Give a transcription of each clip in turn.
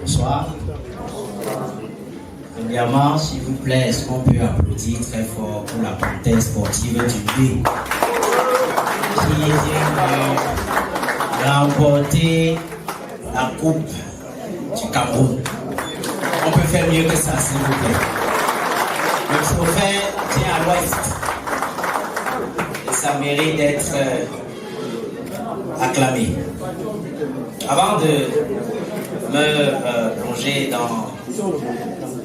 Bonsoir. Premièrement, s'il vous plaît, est-ce qu'on peut applaudir très fort pour la panthère sportive du B qui vient de remporter la coupe du Cameroun. On peut faire mieux que ça, s'il vous plaît. Le trophée tient à l'ouest. Et ça mérite d'être acclamé. Avant de me plonger dans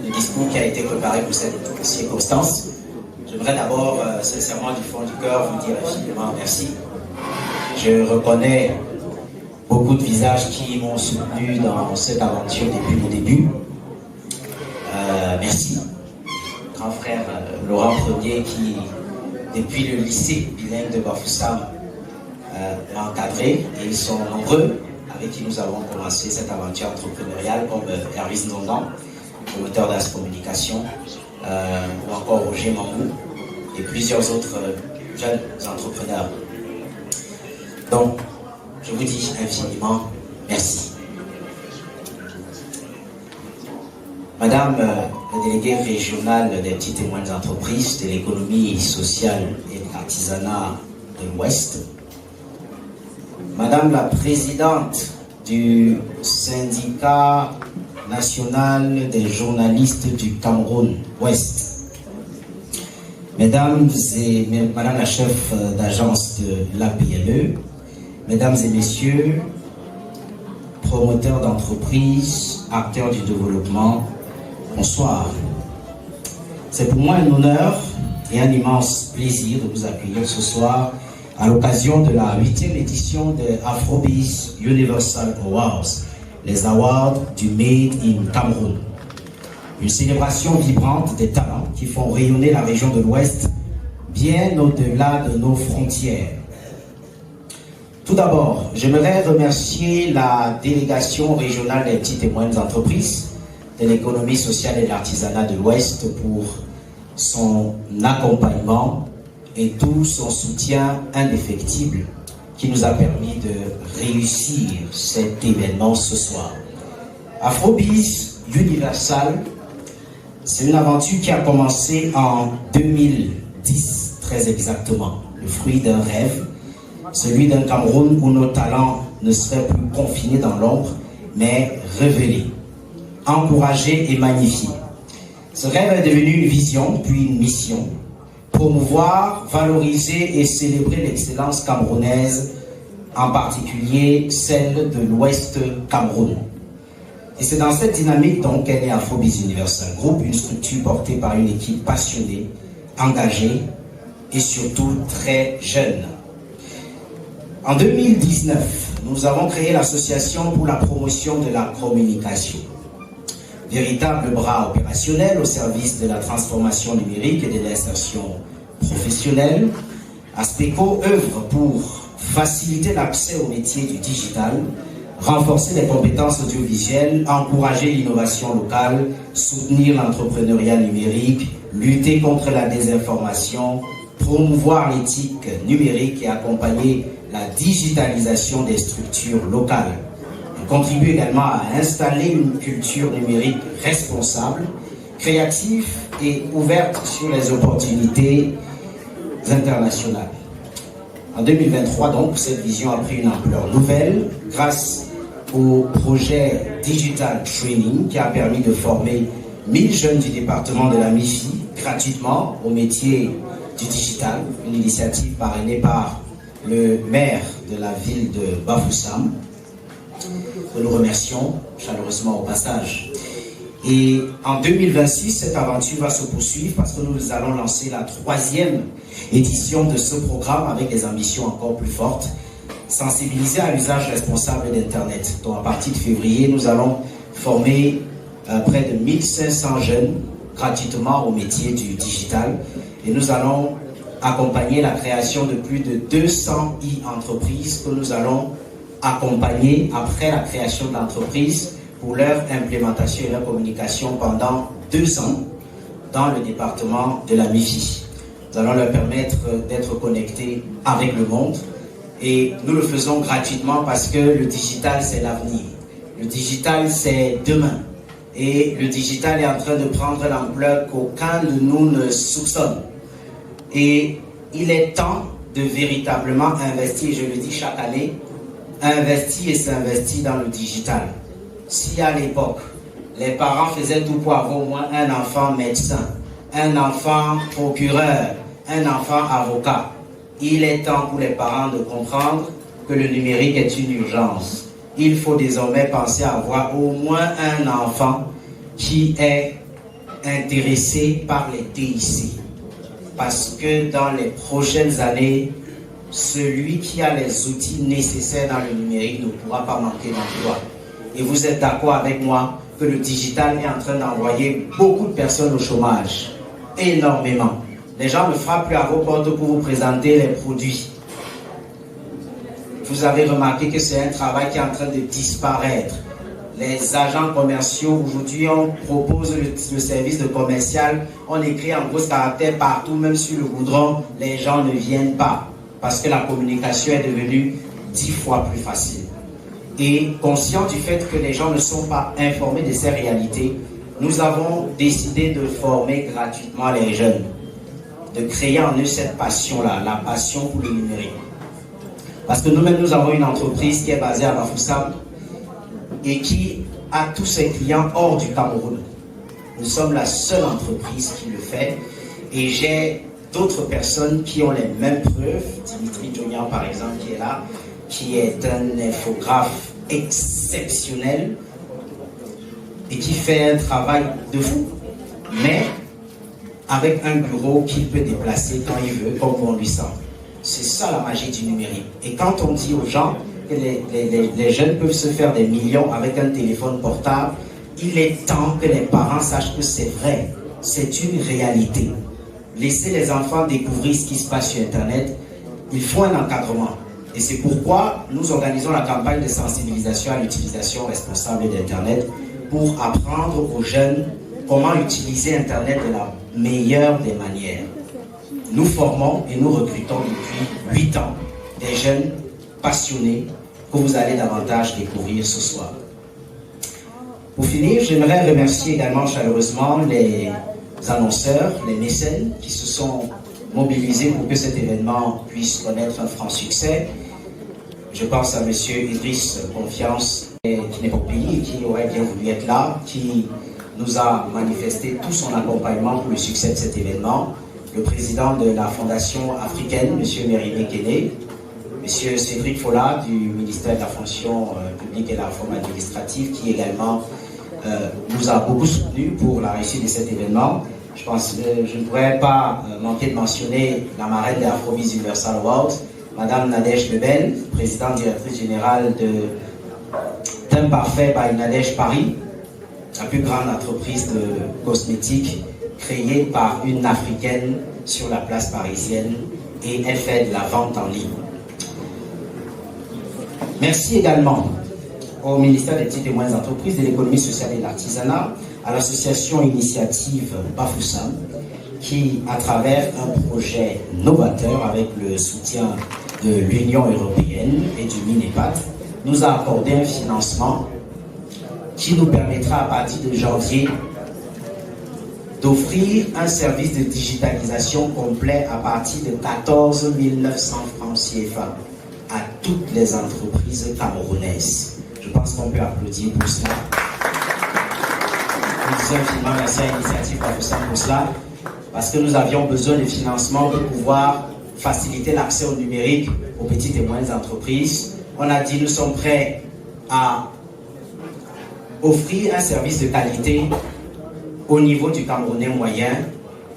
le discours qui a été préparé pour cette circonstance, j'aimerais d'abord, sincèrement du fond du cœur, vous dire infiniment merci. Je reconnais beaucoup de visages qui m'ont soutenu dans cette aventure depuis le début. Merci. Grand frère Laurent Premier qui, depuis le lycée bilingue de Bafoussam, m'a encadré, et ils sont nombreux avec qui nous avons commencé cette aventure entrepreneuriale, comme Hervis Ndondan, promoteur d'As Communication, ou encore Roger Mangou, et plusieurs autres jeunes entrepreneurs. Donc, je vous dis infiniment merci. Madame la déléguée régionale des petites et moyennes entreprises, de l'économie sociale et de l'artisanat de l'Ouest, Madame la présidente du syndicat national des journalistes du Cameroun Ouest, Mesdames et Madame la chef d'agence de l'APLE, Mesdames et Messieurs, promoteurs d'entreprises, acteurs du développement, bonsoir. C'est pour moi un honneur et un immense plaisir de vous accueillir ce soir à l'occasion de la 8e édition de Afrobeats Universal Awards, les awards du Made in Cameroun. Une célébration vibrante des talents qui font rayonner la région de l'Ouest bien au-delà de nos frontières. Tout d'abord, j'aimerais remercier la délégation régionale des petites et moyennes entreprises, de l'économie sociale et de l'artisanat de l'Ouest pour son accompagnement et tout son soutien indéfectible qui nous a permis de réussir cet événement ce soir. Afrobeats Universal, c'est une aventure qui a commencé en 2010, très exactement. Le fruit d'un rêve, celui d'un Cameroun où nos talents ne seraient plus confinés dans l'ombre, mais révélés, encouragés et magnifiés. Ce rêve est devenu une vision, puis une mission. Promouvoir, valoriser et célébrer l'excellence camerounaise, en particulier celle de l'Ouest Cameroun. Et c'est dans cette dynamique donc qu'est né Afrobeats Universal Group, une structure portée par une équipe passionnée, engagée et surtout très jeune. En 2019, nous avons créé l'association pour la promotion de la communication. Véritable bras opérationnel au service de la transformation numérique et de l'insertion professionnelle, Aspeco œuvre pour faciliter l'accès au métier du digital, renforcer les compétences audiovisuelles, encourager l'innovation locale, soutenir l'entrepreneuriat numérique, lutter contre la désinformation, promouvoir l'éthique numérique et accompagner la digitalisation des structures locales. Elle contribue également à installer une culture numérique responsable, créative et ouverte sur les opportunités internationales. En 2023, donc, cette vision a pris une ampleur nouvelle grâce au projet Digital Training qui a permis de former 1000 jeunes du département de la MIFI gratuitement au métier du digital, une initiative parrainée par le maire de la ville de Bafoussam, que nous remercions chaleureusement au passage. Et en 2026, cette aventure va se poursuivre parce que nous allons lancer la 3e édition de ce programme avec des ambitions encore plus fortes, sensibiliser à l'usage responsable d'Internet. Donc à partir de février, nous allons former près de 1500 jeunes gratuitement au métier du digital et nous allons accompagner la création de plus de 200 e-entreprises que nous allons accompagner après la création de l'entreprise pour leur implémentation et leur communication pendant 2 ans dans le département de la MIFI. Nous allons leur permettre d'être connectés avec le monde et nous le faisons gratuitement parce que le digital c'est l'avenir. Le digital, c'est demain. Et le digital est en train de prendre l'ampleur qu'aucun de nous ne soupçonne. Et il est temps de véritablement investir, je le dis chaque année, investir et s'investir dans le digital. Si à l'époque, les parents faisaient tout pour avoir au moins un enfant médecin, un enfant procureur, un enfant avocat, il est temps pour les parents de comprendre que le numérique est une urgence. Il faut désormais penser à avoir au moins un enfant qui est intéressé par les TIC. Parce que dans les prochaines années, celui qui a les outils nécessaires dans le numérique ne pourra pas manquer d'emploi. Et vous êtes d'accord avec moi que le digital est en train d'envoyer beaucoup de personnes au chômage. Énormément. Les gens ne frappent plus à vos portes pour vous présenter les produits. Vous avez remarqué que c'est un travail qui est en train de disparaître. Les agents commerciaux, aujourd'hui, on propose le service de commercial, on écrit en gros caractères partout, même sur le goudron, les gens ne viennent pas parce que la communication est devenue 10 fois plus facile. Et conscient du fait que les gens ne sont pas informés de ces réalités, nous avons décidé de former gratuitement les jeunes, de créer en eux cette passion-là, la passion pour le numérique. Parce que nous-mêmes, nous avons une entreprise qui est basée à Bafoussam et qui a tous ses clients hors du Cameroun. Nous sommes la seule entreprise qui le fait et j'ai d'autres personnes qui ont les mêmes preuves. Dimitri Jonian, par exemple, qui est là, qui est un infographe exceptionnel et qui fait un travail de fou, mais avec un bureau qu'il peut déplacer quand il veut, comme on lui semble. C'est ça la magie du numérique. Et quand on dit aux gens que les jeunes peuvent se faire des millions avec un téléphone portable, il est temps que les parents sachent que c'est vrai, c'est une réalité. Laissez les enfants découvrir ce qui se passe sur Internet, il faut un encadrement. Et c'est pourquoi nous organisons la campagne de sensibilisation à l'utilisation responsable d'Internet pour apprendre aux jeunes comment utiliser Internet de la meilleure des manières. Nous formons et nous recrutons depuis 8 ans des jeunes passionnés que vous allez davantage découvrir ce soir. Pour finir, j'aimerais remercier également chaleureusement les annonceurs, les mécènes qui se sont mobilisés pour que cet événement puisse connaître un franc succès. Je pense à M. Idriss Confiance, qui n'est pas au pays et qui aurait bien voulu être là, qui nous a manifesté tout son accompagnement pour le succès de cet événement. Le président de la Fondation africaine, M. Mérimé Kéné, M. Cédric Fola du ministère de la fonction publique et de la réforme administrative, qui également nous a beaucoup soutenus pour la réussite de cet événement. Je pense que je ne pourrais pas manquer de mentionner la marraine de Afrobiz Universal Awards, Madame Nadège Lebel, présidente directrice générale de Teint Parfait by Nadège Paris, la plus grande entreprise de cosmétiques créée par une Africaine sur la place parisienne, et elle fait de la vente en ligne. Merci également au ministère des Petites et Moyennes Entreprises, de l'Économie sociale et de l'Artisanat, à l'association Initiative Bafoussam, qui, à travers un projet novateur avec le soutien de l'Union européenne et du MINEPAD, nous a accordé un financement qui nous permettra à partir de janvier d'offrir un service de digitalisation complet à partir de 14 900 francs CFA à toutes les entreprises camerounaises. Je pense qu'on peut applaudir pour cela. Nous disons infiniment merci à Initiative Bafoussam pour cela, parce que nous avions besoin de financement pour pouvoir faciliter l'accès au numérique aux petites et moyennes entreprises. On a dit nous sommes prêts à offrir un service de qualité au niveau du Camerounais moyen,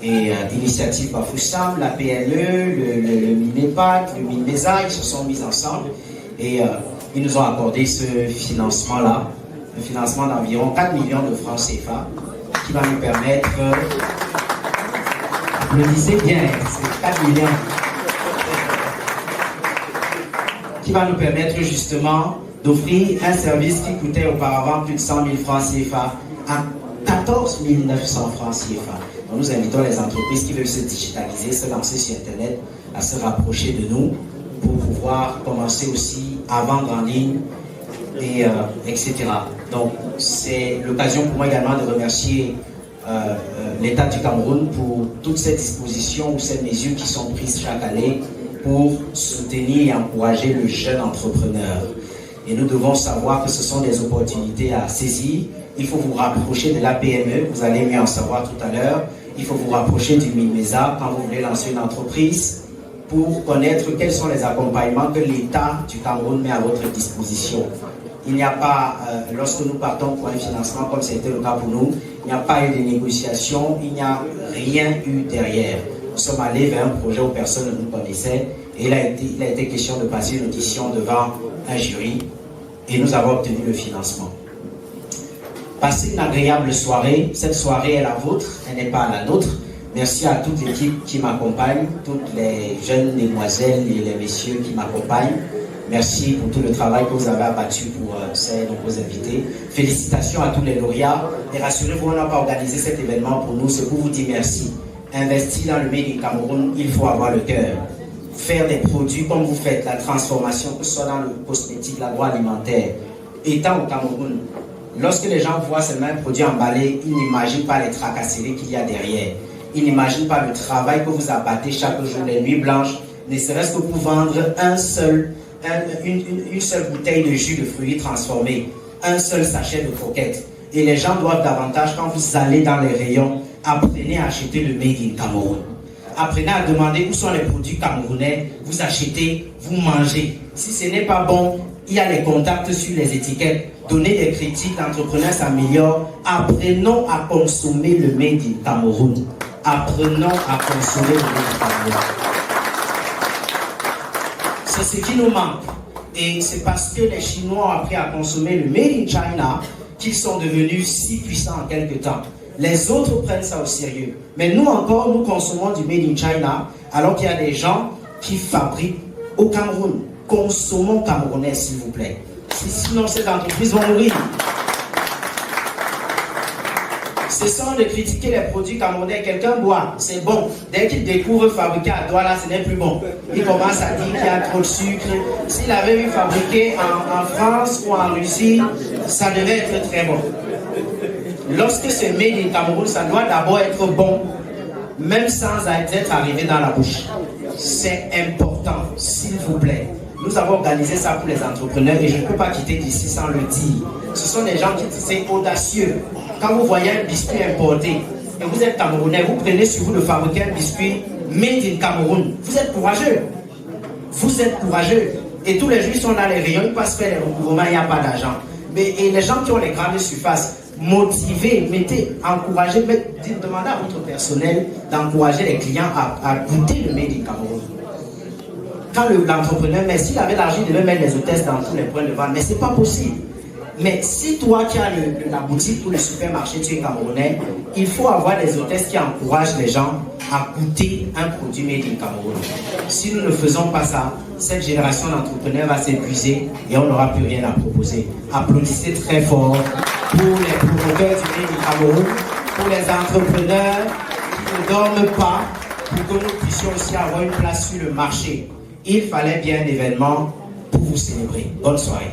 et Initiative Bafoussam, la PME, le MINEPAD, le MINESA, ils se sont mis ensemble et ils nous ont accordé ce financement-là, un financement d'environ 4 millions de francs CFA, qui va nous permettre, applaudissez bien, c'est 4 millions, qui va nous permettre justement d'offrir un service qui coûtait auparavant plus de 100 000 francs CFA à 14 900 francs CFA. Donc nous invitons les entreprises qui veulent se digitaliser, se lancer sur Internet, à se rapprocher de nous pour pouvoir commencer aussi à vendre en ligne, et, etc. Donc, c'est l'occasion pour moi également de remercier l'État du Cameroun pour toutes ces dispositions ou ces mesures qui sont prises chaque année pour soutenir et encourager le jeune entrepreneur. Et nous devons savoir que ce sont des opportunités à saisir. Il faut vous rapprocher de la PME, vous allez mieux en savoir tout à l'heure. Il faut vous rapprocher du MINMESA quand vous voulez lancer une entreprise pour connaître quels sont les accompagnements que l'État du Cameroun met à votre disposition. Il n'y a pas, lorsque nous partons pour un financement comme c'était le cas pour nous, il n'y a pas eu de négociation, il n'y a rien eu derrière. Nous sommes allés vers un projet où personne ne nous connaissait et il a été question de passer une audition devant un jury et nous avons obtenu le financement. Passez une agréable soirée. Cette soirée est la vôtre, elle n'est pas la nôtre. Merci à toute l'équipe qui m'accompagne, toutes les jeunes demoiselles et les messieurs qui m'accompagnent. Merci pour tout le travail que vous avez abattu pour ces nombreux invités. Félicitations à tous les lauréats. Et rassurez-vous, on n'a pas organisé cet événement pour nous, c'est pour vous dire merci. Investir dans le Made in Cameroun, il faut avoir le cœur. Faire des produits comme vous faites, la transformation, que ce soit dans le cosmétique, l'agroalimentaire. Étant au Cameroun, lorsque les gens voient seulement un produit emballé, ils n'imaginent pas les tracasseries qu'il y a derrière. Ils n'imaginent pas le travail que vous abattez chaque jour, les nuits blanches, ne serait-ce que pour vendre une seule bouteille de jus de fruits transformés, un seul sachet de croquettes. Et les gens doivent davantage, quand vous allez dans les rayons, apprenez à acheter le Made in Cameroun. Apprenez à demander où sont les produits camerounais, vous achetez, vous mangez. Si ce n'est pas bon, il y a les contacts sur les étiquettes. Donnez des critiques, l'entrepreneur s'améliore. Apprenons à consommer le Made in Cameroun. Apprenons à consommer le Made in Cameroun. C'est ce qui nous manque. Et c'est parce que les Chinois ont appris à consommer le Made in China qu'ils sont devenus si puissants en quelque temps. Les autres prennent ça au sérieux. Mais nous encore, nous consommons du Made in China alors qu'il y a des gens qui fabriquent au Cameroun. Consommons camerounais, s'il vous plaît. Sinon, ces entreprises vont mourir. Cessons de critiquer les produits camerounais. Quelqu'un boit, c'est bon. Dès qu'il découvre fabriquer à Douala, ce n'est plus bon. Il commence à dire qu'il y a trop de sucre. S'il avait eu fabriqué en France ou en Russie, ça devait être très bon. Lorsque c'est made in Cameroun, ça doit d'abord être bon, même sans être arrivé dans la bouche. C'est important, s'il vous plaît. Nous avons organisé ça pour les entrepreneurs et je ne peux pas quitter d'ici sans le dire. Ce sont des gens qui sont audacieux. Quand vous voyez un biscuit importé et vous êtes Camerounais, vous prenez sur vous de fabriquer un biscuit made in Cameroun. Vous êtes courageux. Vous êtes courageux. Et tous les jours, ils sont dans les rayons, ils passent faire les recouvrements, il n'y a pas d'argent. Et les gens qui ont les grandes surfaces, motivez, encouragez, demandez à votre personnel d'encourager les clients à goûter le Made in Cameroun. Quand l'entrepreneur, mais s'il avait l'argent, il devait mettre les hôtesses dans tous les points de vente, mais ce n'est pas possible. Mais si toi qui as la boutique ou le supermarché, tu es Camerounais, il faut avoir des hôtesses qui encouragent les gens à goûter un produit Made in Cameroun. Si nous ne faisons pas ça, cette génération d'entrepreneurs va s'épuiser et on n'aura plus rien à proposer. Applaudissez très fort pour les promoteurs du Made in Cameroun, pour les entrepreneurs qui ne dorment pas, pour que nous puissions aussi avoir une place sur le marché. Il fallait bien un événement pour vous célébrer. Bonne soirée.